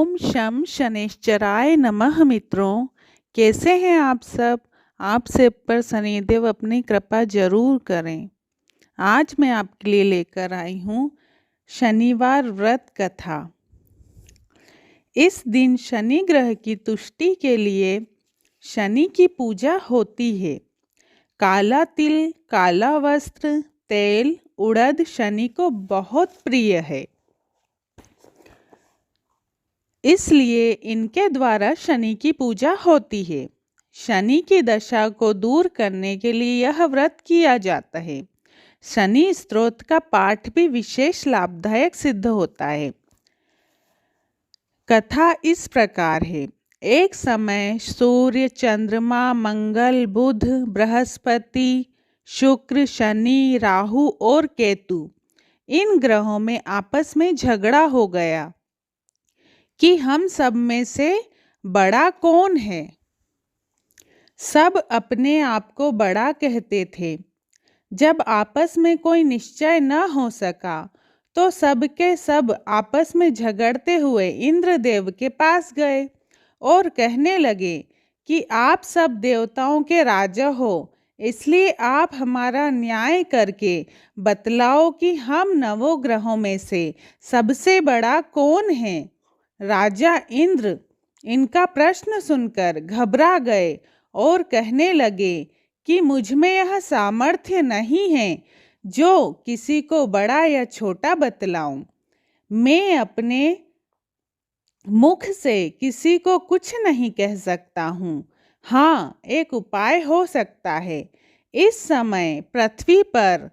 ओम शम शनैश्चराय नमः। मित्रों, कैसे हैं आप सब। आप सब पर शनिदेव अपनी कृपा जरूर करें। आज मैं आपके लिए लेकर आई हूँ शनिवार व्रत कथा। इस दिन शनि ग्रह की तुष्टि के लिए शनि की पूजा होती है। काला तिल, काला वस्त्र, तेल, उड़द शनि को बहुत प्रिय है, इसलिए इनके द्वारा शनि की पूजा होती है। शनि की दशा को दूर करने के लिए यह व्रत किया जाता है। शनि स्तोत्र का पाठ भी विशेष लाभदायक सिद्ध होता है। कथा इस प्रकार है। एक समय सूर्य, चंद्रमा, मंगल, बुध, बृहस्पति, शुक्र, शनि, राहु और केतु इन ग्रहों में आपस में झगड़ा हो गया कि हम सब में से बड़ा कौन है। सब अपने आप को बड़ा कहते थे। जब आपस में कोई निश्चय न हो सका तो सब के सब आपस में झगड़ते हुए इंद्रदेव के पास गए और कहने लगे कि आप सब देवताओं के राजा हो, इसलिए आप हमारा न्याय करके बतलाओ कि हम नवों ग्रहों में से सबसे बड़ा कौन है। राजा इंद्र इनका प्रश्न सुनकर घबरा गए और कहने लगे कि मुझ में यह सामर्थ्य नहीं है जो किसी को बड़ा या छोटा बतलाऊं। मैं अपने मुख से किसी को कुछ नहीं कह सकता हूँ। हाँ, एक उपाय हो सकता है। इस समय पृथ्वी पर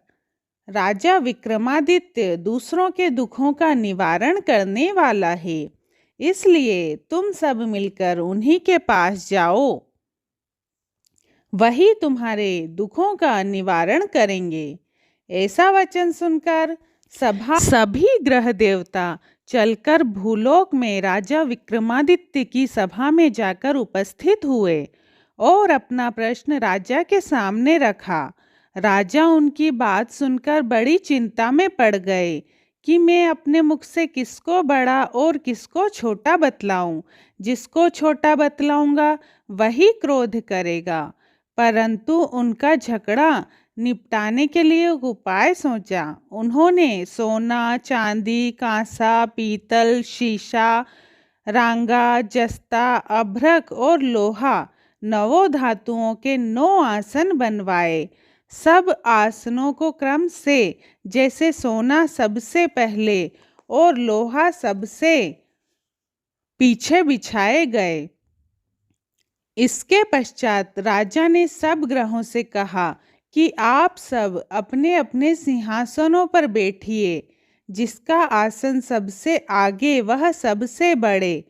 राजा विक्रमादित्य दूसरों के दुखों का निवारण करने वाला है, इसलिए तुम सब मिलकर उन्हीं के पास जाओ, वही तुम्हारे दुखों का निवारण करेंगे। ऐसा वचन सुनकर सभी ग्रह देवता चलकर भूलोक में राजा विक्रमादित्य की सभा में जाकर उपस्थित हुए और अपना प्रश्न राजा के सामने रखा। राजा उनकी बात सुनकर बड़ी चिंता में पड़ गए कि मैं अपने मुख से किसको बड़ा और किसको छोटा बतलाऊं। जिसको छोटा बतलाऊंगा वही क्रोध करेगा। परंतु उनका झगड़ा निपटाने के लिए एक उपाय सोचा। उन्होंने सोना, चांदी, कांसा, पीतल, शीशा, रांगा, जस्ता, अभ्रक और लोहा नवों धातुओं के 9 आसन बनवाए। सब आसनों को क्रम से, जैसे सोना सबसे पहले और लोहा सबसे पीछे बिछाए गए। इसके पश्चात राजा ने सब ग्रहों से कहा कि आप सब अपने अपने सिंहासनों पर बैठिए। जिसका आसन सबसे आगे वह सबसे बड़े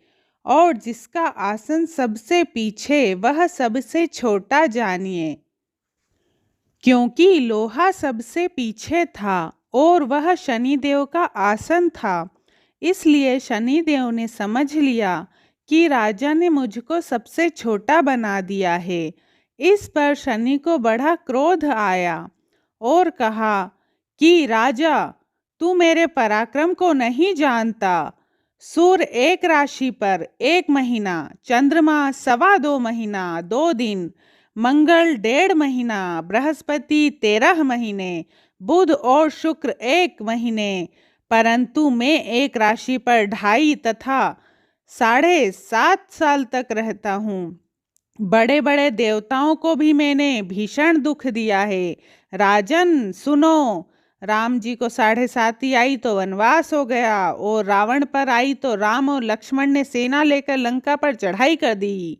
और जिसका आसन सबसे पीछे वह सबसे छोटा जानिए। क्योंकि लोहा सबसे पीछे था और वह शनिदेव का आसन था, इसलिए शनिदेव ने समझ लिया कि राजा ने मुझको सबसे छोटा बना दिया है। इस पर शनि को बड़ा क्रोध आया और कहा कि राजा, तू मेरे पराक्रम को नहीं जानता। सूर्य एक राशि पर 1 महीना, चंद्रमा 2.25 महीना 2 दिन, मंगल 1.5 महीना, बृहस्पति 13 महीने, बुध और शुक्र 1 महीने, परंतु मैं एक राशि पर 2.5 तथा 7.5 साल तक रहता हूँ। बड़े बड़े देवताओं को भी मैंने भीषण दुख दिया है। राजन सुनो, राम जी को 7.5 आई तो वनवास हो गया और रावण पर आई तो राम और लक्ष्मण ने सेना लेकर लंका पर चढ़ाई कर दी,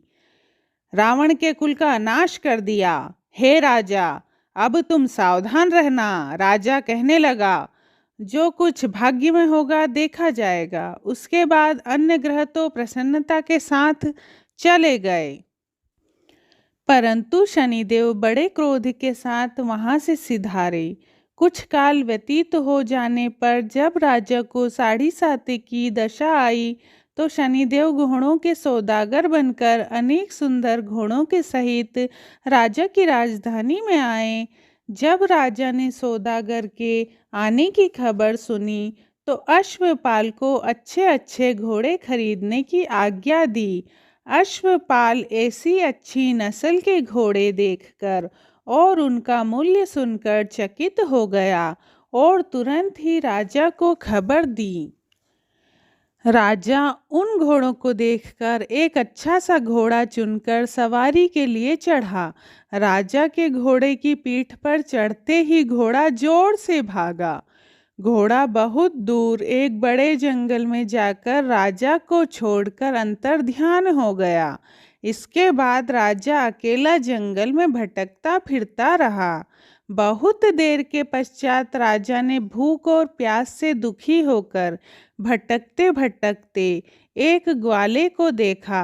रावण के कुल का नाश कर दिया। हे राजा, अब तुम सावधान रहना। राजा कहने लगा, जो कुछ भाग्य में होगा देखा जाएगा। उसके बाद अन्य ग्रह तो प्रसन्नता के साथ चले गए, परंतु शनिदेव बड़े क्रोध के साथ वहां से सिधारे। कुछ काल व्यतीत हो जाने पर जब राजा को 7.5 की दशा आई तो शनिदेव घोड़ों के सौदागर बनकर अनेक सुंदर घोड़ों के सहित राजा की राजधानी में आए। जब राजा ने सौदागर के आने की खबर सुनी तो अश्वपाल को अच्छे अच्छे घोड़े खरीदने की आज्ञा दी। अश्वपाल ऐसी अच्छी नस्ल के घोड़े देखकर और उनका मूल्य सुनकर चकित हो गया और तुरंत ही राजा को खबर दी। राजा उन घोड़ों को देखकर एक अच्छा सा घोड़ा चुनकर सवारी के लिए चढ़ा। राजा के घोड़े की पीठ पर चढ़ते ही घोड़ा जोर से भागा। घोड़ा बहुत दूर एक बड़े जंगल में जाकर राजा को छोड़कर अंतर्ध्यान हो गया। इसके बाद राजा अकेला जंगल में भटकता फिरता रहा। बहुत देर के पश्चात राजा ने भूख और प्यास से दुखी होकर भटकते भटकते एक ग्वाले को देखा।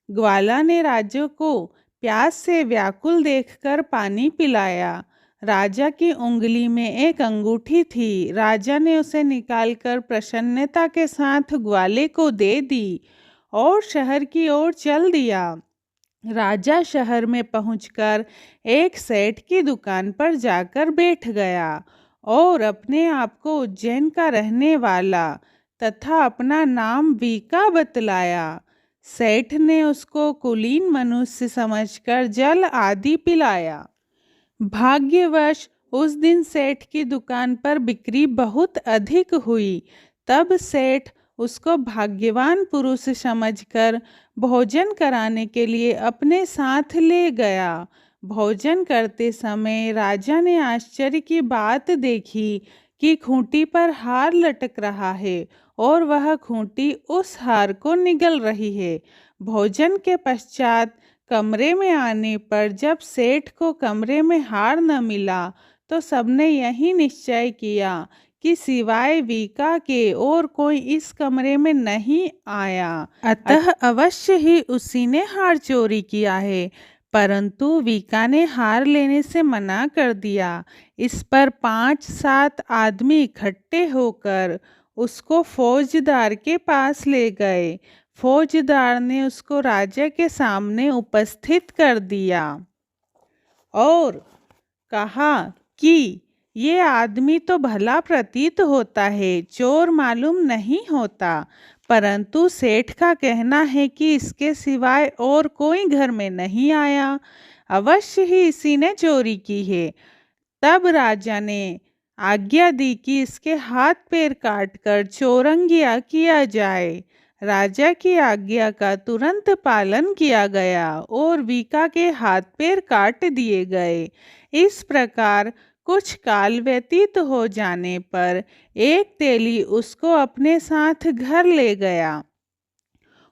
ग्वाला ने राजा को प्यास से व्याकुल देखकर पानी पिलाया। राजा की उंगली में एक अंगूठी थी। राजा ने उसे निकालकर प्रसन्नता के साथ ग्वाले को दे दी और शहर की ओर चल दिया। राजा शहर में पहुंचकर एक सेठ की दुकान पर जाकर बैठ गया और अपने आप को उज्जैन का रहने वाला तथा अपना नाम वीका बतलाया। सेठ ने उसको कुलीन मनुष्य समझकर जल आदि पिलाया। भाग्यवश उस दिन सेठ की दुकान पर बिक्री बहुत अधिक हुई। तब सेठ उसको भाग्यवान पुरुष समझकर भोजन कराने के लिए अपने साथ ले गया। भोजन करते समय राजा ने आश्चर्य की बात देखी कि खूंटी पर हार लटक रहा है और वह खूंटी उस हार को निगल रही है। भोजन के पश्चात कमरे में आने पर जब सेठ को कमरे में हार न मिला तो सबने यही निश्चय किया कि सिवाय वीका के और कोई इस कमरे में नहीं आया, अतः अवश्य ही उसी ने हार चोरी किया है। परंतु वीका ने हार लेने से मना कर दिया। इस पर 5-7 आदमी इकट्ठे होकर उसको फौजदार के पास ले गए। फौजदार ने उसको राजा के सामने उपस्थित कर दिया और कहा कि ये आदमी तो भला प्रतीत होता है, चोर मालूम नहीं होता, परंतु सेठ का कहना है कि इसके सिवाय और कोई घर में नहीं आया, अवश्य ही इसी ने चोरी की है। तब राजा ने आज्ञा दी कि इसके हाथ पैर काटकर चौरंगिया किया जाए। राजा की आज्ञा का तुरंत पालन किया गया और वीका के हाथ पैर काट दिए गए। इस प्रकार कुछ काल व्यतीत हो जाने पर एक तेली उसको अपने साथ घर ले गया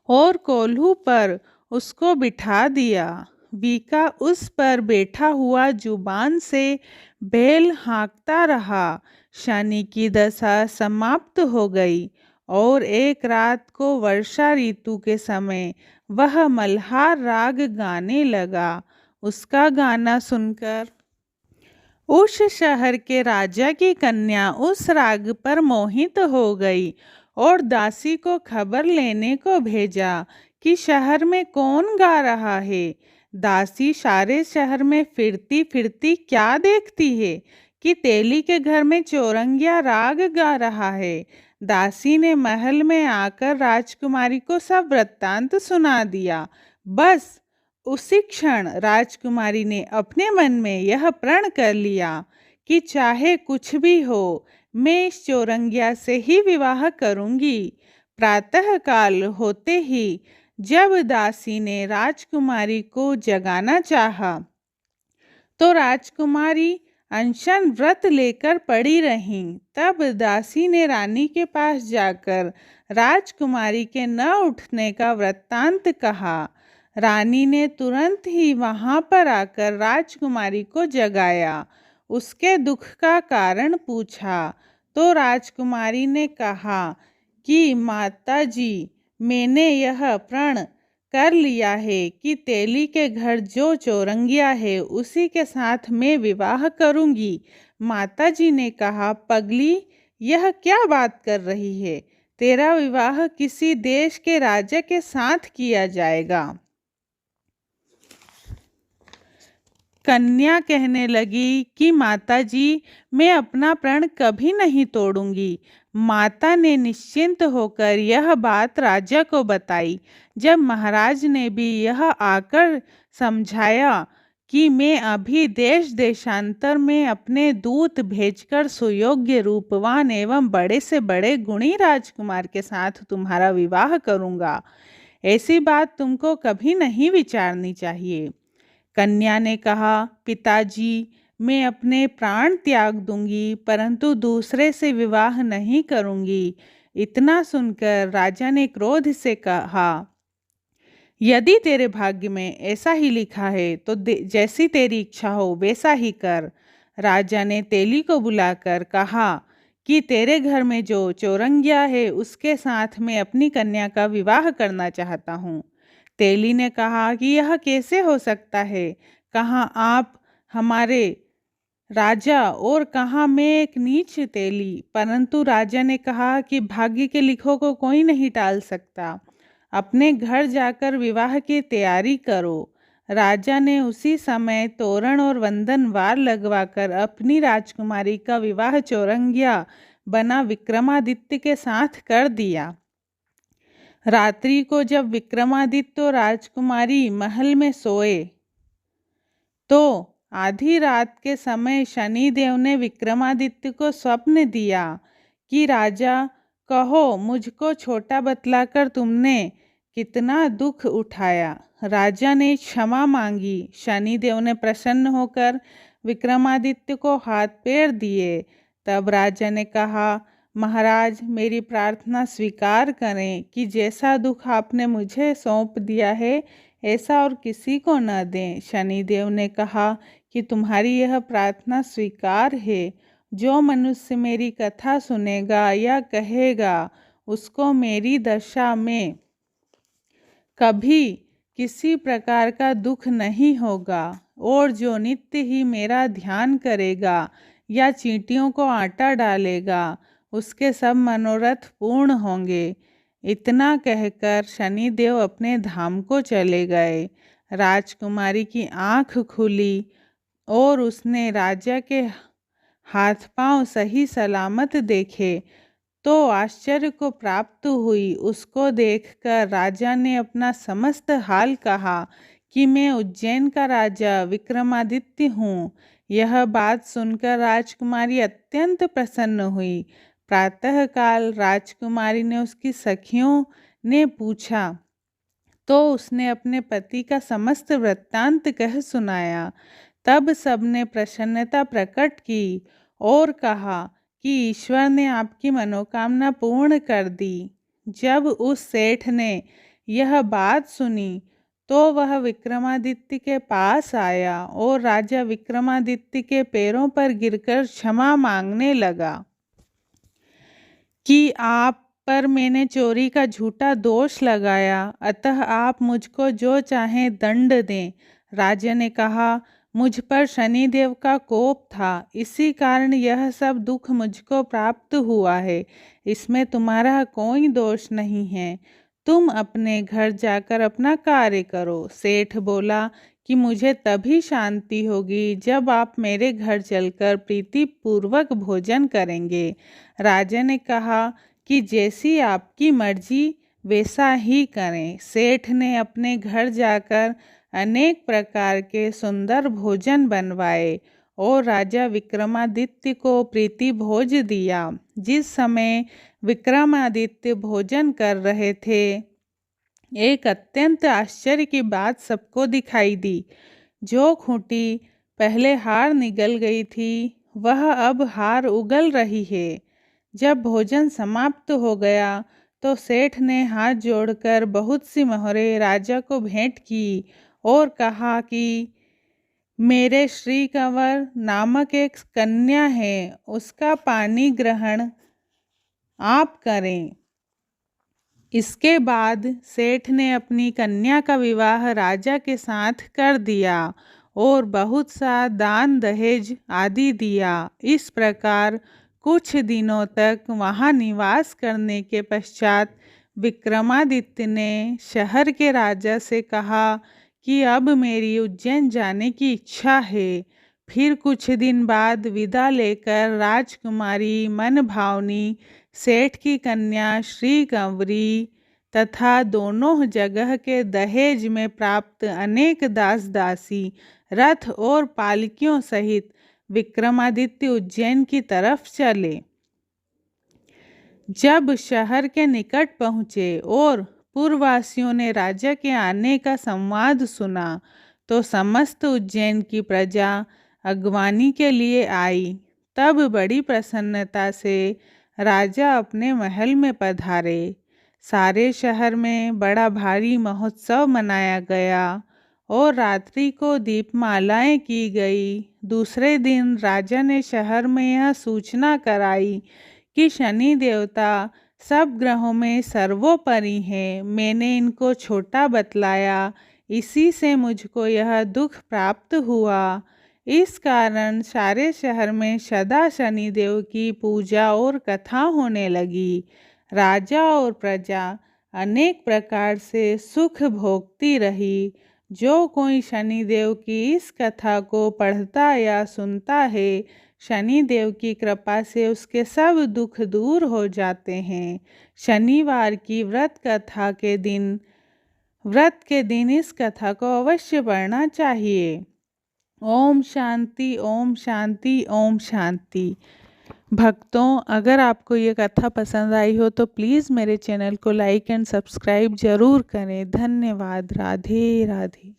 और कोल्हू पर उसको बिठा दिया। वीका उस पर बैठा हुआ जुबान से बैल हाँकता रहा। शनि की दशा समाप्त हो गई और एक रात को वर्षा ऋतु के समय वह मल्हार राग गाने लगा। उसका गाना सुनकर उस शहर के राजा की कन्या उस राग पर मोहित हो गई और दासी को खबर लेने को भेजा कि शहर में कौन गा रहा है। दासी सारे शहर में फिरती फिरती क्या देखती है कि तेली के घर में चौरंगिया राग गा रहा है। दासी ने महल में आकर राजकुमारी को सब वृत्तांत सुना दिया। बस उसी क्षण राजकुमारी ने अपने मन में यह प्रण कर लिया कि चाहे कुछ भी हो मैं इस चौरंगिया से ही विवाह करूंगी। प्रातः काल होते ही जब दासी ने राजकुमारी को जगाना चाहा तो राजकुमारी अनशन व्रत लेकर पड़ी रहीं। तब दासी ने रानी के पास जाकर राजकुमारी के न उठने का वृत्तांत कहा। रानी ने तुरंत ही वहां पर आकर राजकुमारी को जगाया, उसके दुख का कारण पूछा तो राजकुमारी ने कहा कि माताजी, मैंने यह प्रण कर लिया है कि तेली के घर जो चौरंगिया है उसी के साथ मैं विवाह करूंगी। माताजी ने कहा, पगली, यह क्या बात कर रही है? तेरा विवाह किसी देश के राजा के साथ किया जाएगा। कन्या कहने लगी कि माताजी, मैं अपना प्रण कभी नहीं तोड़ूंगी। माता ने निश्चिंत होकर यह बात राजा को बताई। जब महाराज ने भी यह आकर समझाया कि मैं अभी देश देशांतर में अपने दूत भेजकर सुयोग्य, रूपवान एवं बड़े से बड़े गुणी राजकुमार के साथ तुम्हारा विवाह करूंगा, ऐसी बात तुमको कभी नहीं विचारनी चाहिए। कन्या ने कहा, पिताजी, मैं अपने प्राण त्याग दूंगी, परंतु दूसरे से विवाह नहीं करूंगी। इतना सुनकर राजा ने क्रोध से कहा, यदि तेरे भाग्य में ऐसा ही लिखा है तो जैसी तेरी इच्छा हो वैसा ही कर। राजा ने तेली को बुलाकर कहा कि तेरे घर में जो चौरंगिया है उसके साथ मैं अपनी कन्या का विवाह करना चाहता हूँ। तेली ने कहा कि यह कैसे हो सकता है, कहाँ आप हमारे राजा और कहाँ मैं एक नीच तेली। परंतु राजा ने कहा कि भाग्य के लिखो को कोई नहीं टाल सकता, अपने घर जाकर विवाह की तैयारी करो। राजा ने उसी समय तोरण और वंदन वार लगवाकर अपनी राजकुमारी का विवाह चौरंगिया बना विक्रमादित्य के साथ कर दिया। रात्रि को जब विक्रमादित्य और राजकुमारी महल में सोए तो आधी रात के समय शनिदेव ने विक्रमादित्य को स्वप्न दिया कि राजा, कहो मुझको छोटा बतलाकर तुमने कितना दुख उठाया। राजा ने क्षमा मांगी। शनिदेव ने प्रसन्न होकर विक्रमादित्य को हाथ पैर दिए। तब राजा ने कहा, महाराज, मेरी प्रार्थना स्वीकार करें कि जैसा दुख आपने मुझे सौंप दिया है ऐसा और किसी को न दें। शनिदेव ने कहा कि तुम्हारी यह प्रार्थना स्वीकार है। जो मनुष्य मेरी कथा सुनेगा या कहेगा उसको मेरी दशा में कभी किसी प्रकार का दुख नहीं होगा, और जो नित्य ही मेरा ध्यान करेगा या चींटियों को आटा डालेगा उसके सब मनोरथ पूर्ण होंगे। इतना कहकर शनिदेव अपने धाम को चले गए। राजकुमारी की आँख खुली और उसने राजा के हाथ पांव सही सलामत देखे तो आश्चर्य को प्राप्त हुई। उसको देखकर राजा ने अपना समस्त हाल कहा कि मैं उज्जैन का राजा विक्रमादित्य हूँ। यह बात सुनकर राजकुमारी अत्यंत प्रसन्न हुई। प्रातःकाल राजकुमारी ने उसकी सखियों ने पूछा तो उसने अपने पति का समस्त वृत्तांत कह सुनाया। तब सबने प्रसन्नता प्रकट की और कहा कि ईश्वर ने आपकी मनोकामना पूर्ण कर दी। जब उस सेठ ने यह बात सुनी तो वह विक्रमादित्य के पास आया और राजा विक्रमादित्य के पैरों पर गिरकर क्षमा मांगने लगा कि आप पर मैंने चोरी का झूठा दोष लगाया, अतः आप मुझको जो चाहें दंड दें। राजा ने कहा, मुझ पर शनिदेव का कोप था, इसी कारण यह सब दुख मुझको प्राप्त हुआ है। इसमें तुम्हारा कोई दोष नहीं है। तुम अपने घर जाकर अपना कार्य करो। सेठ बोला कि मुझे तभी शांति होगी जब आप मेरे घर चलकर प्रीतिपूर्वक भोजन करेंगे। राजा ने कहा कि जैसी आपकी मर्जी वैसा ही करें। सेठ ने अपने घर जाकर अनेक प्रकार के सुंदर भोजन बनवाए और राजा विक्रमादित्य को प्रीति भोज दिया। जिस समय विक्रमादित्य भोजन कर रहे थे, एक अत्यंत आश्चर्य की बात सबको दिखाई दी। जो खूंटी पहले हार निगल गई थी वह अब हार उगल रही है। जब भोजन समाप्त हो गया तो सेठ ने हाथ जोड़कर बहुत सी मोहरें राजा को भेंट की और कहा कि मेरे श्री कंवर नामक एक कन्या है, उसका पानी ग्रहण आप करें। इसके बाद सेठ ने अपनी कन्या का विवाह राजा के साथ कर दिया और बहुत सा दान दहेज आदि दिया। इस प्रकार कुछ दिनों तक वहाँ निवास करने के पश्चात विक्रमादित्य ने शहर के राजा से कहा कि अब मेरी उज्जैन जाने की इच्छा है। फिर कुछ दिन बाद विदा लेकर राजकुमारी मनभावनी सेठ की कन्या श्री कंवरी तथा दोनों जगह के दहेज में प्राप्त अनेक दास दासी रथ और पालकियों सहित विक्रमादित्य उज्जैन की तरफ चले। जब शहर के निकट पहुँचे और पूर्ववासियों ने राजा के आने का संवाद सुना तो समस्त उज्जैन की प्रजा अगवानी के लिए आई। तब बड़ी प्रसन्नता से राजा अपने महल में पधारे। सारे शहर में बड़ा भारी महोत्सव मनाया गया और रात्रि को दीपमालाएं की गई। दूसरे दिन राजा ने शहर में यह सूचना कराई कि शनि देवता सब ग्रहों में सर्वोपरि हैं। मैंने इनको छोटा बतलाया, इसी से मुझको यह दुख प्राप्त हुआ। इस कारण सारे शहर में सदा शनिदेव की पूजा और कथा होने लगी। राजा और प्रजा अनेक प्रकार से सुख भोगती रही। जो कोई शनिदेव की इस कथा को पढ़ता या सुनता है, शनिदेव की कृपा से उसके सब दुख दूर हो जाते हैं। शनिवार की व्रत के दिन इस कथा को अवश्य पढ़ना चाहिए। ओम शांति, ओम शांति, ओम शांति। भक्तों, अगर आपको ये कथा पसंद आई हो तो प्लीज़ मेरे चैनल को लाइक एंड सब्सक्राइब ज़रूर करें। धन्यवाद। राधे राधे।